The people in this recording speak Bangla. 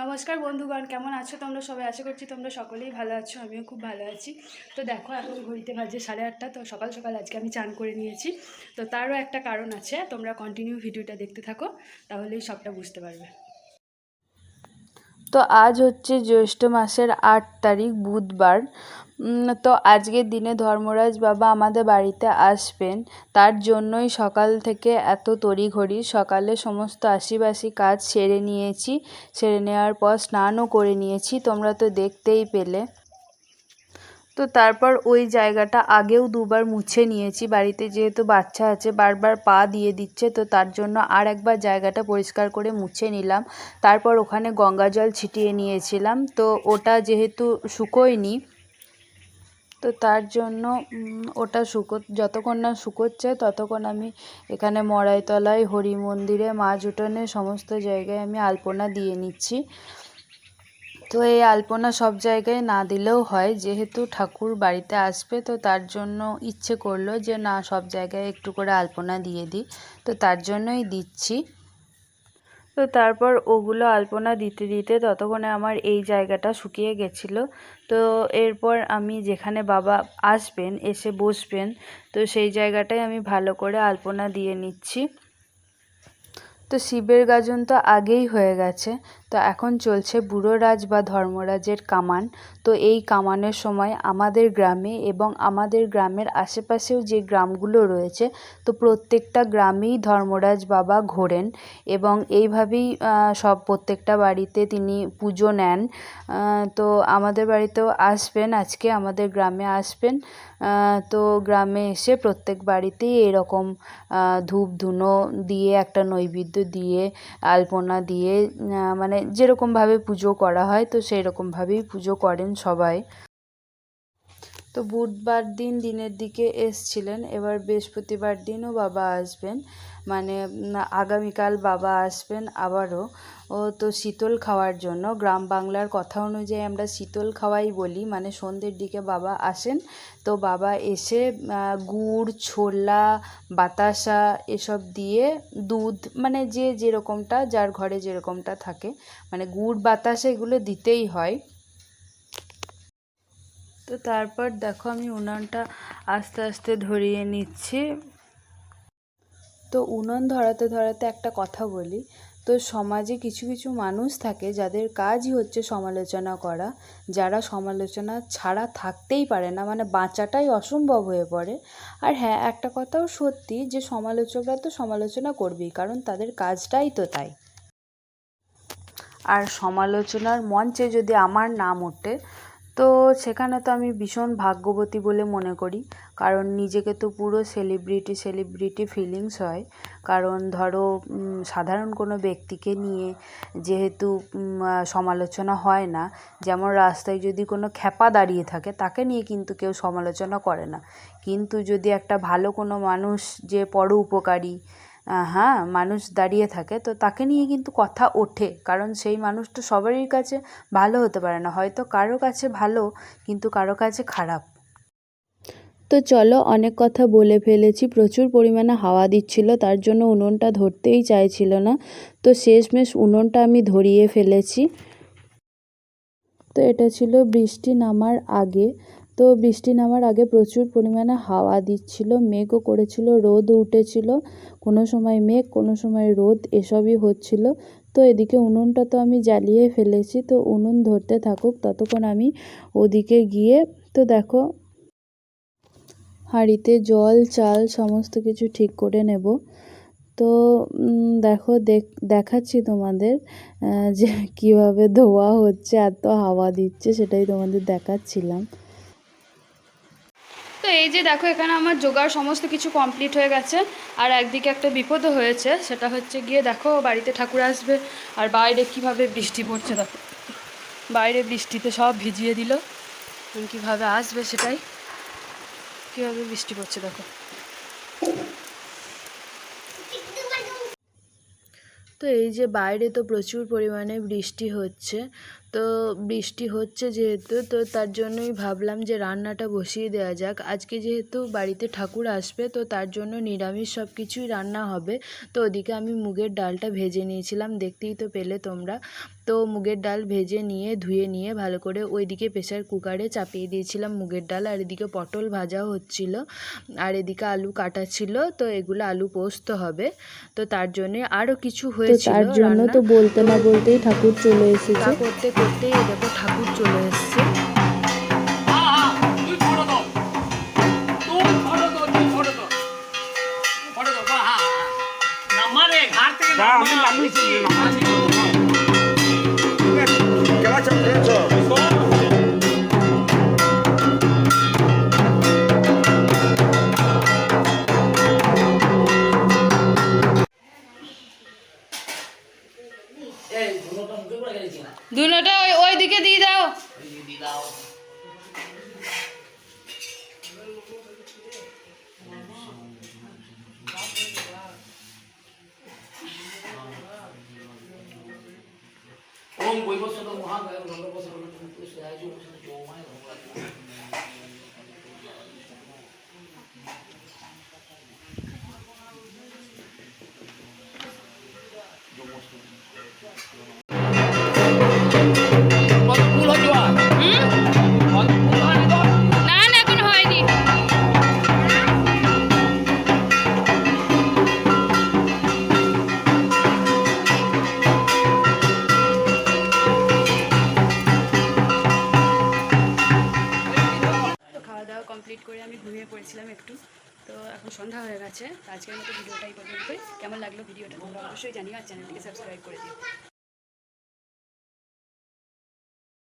নমস্কার বন্ধুগণ, কেমন আছো তোমরা সবাই? আশা করছি তোমরা সকলেই ভালো আছো। আমিও খুব ভালো আছি। তো দেখো, এখন ঘড়িতে বাজে 8:30। তো সকাল সকাল আজকে আমি চান করে নিয়েছি। তো তারও একটা কারণ আছে, তোমরা কন্টিনিউ ভিডিওটা দেখতে থাকো, তাহলেই সবটা বুঝতে পারবে। তো আজ হচ্ছে জ্যৈষ্ঠ মাসের 8 তারিখ বুধবার। তো আজকের দিনে ধর্মরাজ বাবা আমাদের বাড়িতে আসবেন, তার জন্যই সকাল থেকে এত তড়িঘড়ি। সকালে সমস্ত আশিবাসি কাজ সেরে নিয়েছি, সেরে নেওয়ার পর স্নানও করে নিয়েছি, তোমরা তো দেখতেই পেলে। তো তারপর ওই জায়গাটা আগেও দুবার মুছে নিয়েছি। বাড়িতে যেহেতু বাচ্চা আছে, বারবার পা দিয়ে দিচ্ছে, তো তার জন্য আর একবার জায়গাটা পরিষ্কার করে মুছে নিলাম। তারপর ওখানে গঙ্গা জল ছিটিয়ে নিয়েছিলাম, তো ওটা যেহেতু শুকোয়নি, তো তার জন্য ওটা যতক্ষণ না শুকোচ্ছে ততক্ষণ আমি এখানে মড়াইতলায়, হরি মন্দিরে, মাছ উঠোনে সমস্ত জায়গায় আমি আলপনা দিয়ে নিচ্ছি। তো এই আলপনা সব জায়গায় না দিলেও হয়, যেহেতু ঠাকুর বাড়িতে আসবে, তো তার জন্য ইচ্ছে করলো যে না, সব জায়গায় একটু করে আলপনা দিয়ে দিই, তো তার জন্যই দিচ্ছি। তো তারপর ওগুলো আলপনা দিতে দিতে ততক্ষণে আমার এই জায়গাটা শুকিয়ে গেছিলো। তো এরপর আমি যেখানে বাবা আসবেন, এসে বসবেন, তো সেই জায়গাটায় আমি ভালো করে আলপনা দিয়ে নিচ্ছি। তো শিবের গাজন তো আগেই হয়ে গেছে, তো এখন চলছে বুড়োরাজ বা ধর্মরাজের কামান। তো এই কামানের সময় আমাদের গ্রামে এবং আমাদের গ্রামের আশেপাশেও যে গ্রামগুলো রয়েছে, তো প্রত্যেকটা গ্রামেই ধর্মরাজ বাবা ঘোরেন এবং এইভাবেই প্রত্যেকটা বাড়িতে তিনি পুজো নেন। তো আমাদের বাড়িতেও আসবেন, আজকে আমাদের গ্রামে আসবেন। তো গ্রামে এসে প্রত্যেক বাড়িতেই এরকম ধূপ ধুনো দিয়ে, একটা নৈবেদ্য দিয়ে, আলপনা দিয়ে, মানে যেরকমভাবে পুজো করা হয়, তো সেই রকমভাবেই পুজো করেন সবাই। তো বুধবার দিনের দিকে এসছিলেন, এবার বৃহস্পতিবার দিনও বাবা আসবেন, মানে আগামীকাল বাবা আসবেন আবারও। তো শীতল খাওয়ার জন্য, গ্রাম বাংলার কথা অনুযায়ী আমরা শীতল খাওয়াই বলি, মানে সন্ধ্যের দিকে বাবা আসেন। তো বাবা এসে গুড়, ছোলা, বাতাসা এসব দিয়ে, দুধ, মানে যে যেরকমটা, যার ঘরে যেরকমটা থাকে, মানে গুড় বাতাসা এগুলো দিতেই হয়। তো তারপর দেখো, আমি উনানটা আস্তে আস্তে ধরিয়ে নিচ্ছি। তো উনুন ধরাতে ধরাতে একটা কথা বলি, তো সমাজে কিছু কিছু মানুষ থাকে যাদের কাজই হচ্ছে সমালোচনা করা, যারা সমালোচনা ছাড়া থাকতেই পারে না, মানে বাঁচাটাই অসম্ভব হয়ে পড়ে। আর হ্যাঁ, একটা কথাও সত্যি যে সমালোচকরা তো সমালোচনা করবেই, কারণ তাদের কাজটাই তো তাই। আর সমালোচনার মঞ্চে যদি আমার নাম ওঠে, তো সেখানে তো আমি ভীষণ ভাগ্যবতী বলে মনে করি, কারণ নিজেকে তো পুরো সেলিব্রিটি ফিলিংস হয়। কারণ ধরো, সাধারণ কোনো ব্যক্তিকে নিয়ে যেহেতু সমালোচনা হয় না, যেমন রাস্তায় যদি কোনো খ্যাপা দাঁড়িয়ে থাকে, তাকে নিয়ে কিন্তু কেউ সমালোচনা করে না। কিন্তু যদি একটা ভালো কোনো মানুষ, যে পরোপকারী, হ্যাঁ, মানুষ দাঁড়িয়ে থাকে, তো তাকে নিয়ে কিন্তু কথা ওঠে, কারণ সেই মানুষটা সবারই কাছে ভালো হতে পারে না, হয়তো কারো কাছে ভালো, কিন্তু কারো কাছে খারাপ। তো চলো, অনেক কথা বলে ফেলেছি। প্রচুর পরিমাণে হাওয়া দিচ্ছিল, তার জন্য উনুনটা ধরতেই চাইছিল না, তো শেষমেশ উনুনটা আমি ধরিয়ে ফেলেছি। তো এটা ছিল বৃষ্টি নামার আগে। তো বৃষ্টি নামার আগে প্রচুর পরিমাণে হাওয়া দিচ্ছিল, মেঘও করেছিল, রোদও উঠেছিল, কোনো সময় মেঘ, কোনো সময় রোদ, এসবই হচ্ছিল। তো এদিকে উনুনটা তো আমি জ্বালিয়ে ফেলেছি, তো উনুন ধরতে থাকুক, ততক্ষণ আমি ওদিকে গিয়ে, তো দেখো, হাঁড়িতে জল, চাল সমস্ত কিছু ঠিক করে নেব। তো দেখো, দেখাচ্ছি তোমাদের যে কিভাবে ধোয়া হচ্ছে, এত হাওয়া দিচ্ছে, সেটাই তোমাদের দেখাচ্ছিলাম। তো এই যে দেখো, এখানে আমার জোগাড় সমস্ত কিছু কমপ্লিট হয়ে গেছে। আর একদিকে একটা বিপদও হয়েছে, সেটা হচ্ছে গিয়ে দেখো, বাড়িতে ঠাকুর আসবে, আর বাইরে কিভাবে বৃষ্টি পড়ছে দেখো। বাইরে বৃষ্টিতে সব ভিজিয়ে দিল, কীভাবে আসবে সেটাই, কীভাবে বৃষ্টি পড়ছে দেখো। তো এই যে বাইরে তো প্রচুর পরিমাণে বৃষ্টি হচ্ছে, তো বৃষ্টি হচ্ছে যেহেতু, তো তার জন্যই ভাবলাম যে রান্নাটা বসিয়ে দেওয়া যাক। আজকে যেহেতু বাড়িতে ঠাকুর আসবে, তো তার জন্য নিরামিষ সব কিছুই রান্না হবে। তো ওদিকে আমি মুগের ডালটা ভেজে নিয়েছিলাম, দেখতেই তো পেলে তোমরা। তো মুগের ডাল ভেজে নিয়ে ধুয়ে নিয়ে ভালো করে ওইদিকে প্রেসার কুকারে চাপিয়ে দিয়েছিলাম মুগের ডাল, আর এদিকে পটল ভাজাও হচ্ছিল, আর এদিকে আলু কাটা ছিল। তো এগুলো আলু পোস্ত হবে, তো তার জন্যে আরও কিছু হয়েছিল তার জন্য রান্না। তো বলতে না বলতেই ঠাকুর চলে এসেছে। তা করতে করতেই এই দেখো ঠাকুর চলে এসছে। দুটোটা ওই দিকে দিয়ে দাও। না না এখন হয়নি। তো খাওয়া দাওয়া কমপ্লিট করে আমি ঘুমিয়ে পড়েছিলাম একটু। তো এখন সন্ধ্যা হয়ে গেছে। আজকের মতো ভিডিওটা এই পর্যন্তই। কেমন লাগলো ভিডিওটা তোমরা অবশ্যই জানিও, আর চ্যানেলটিকে সাবস্ক্রাইব করে দিও।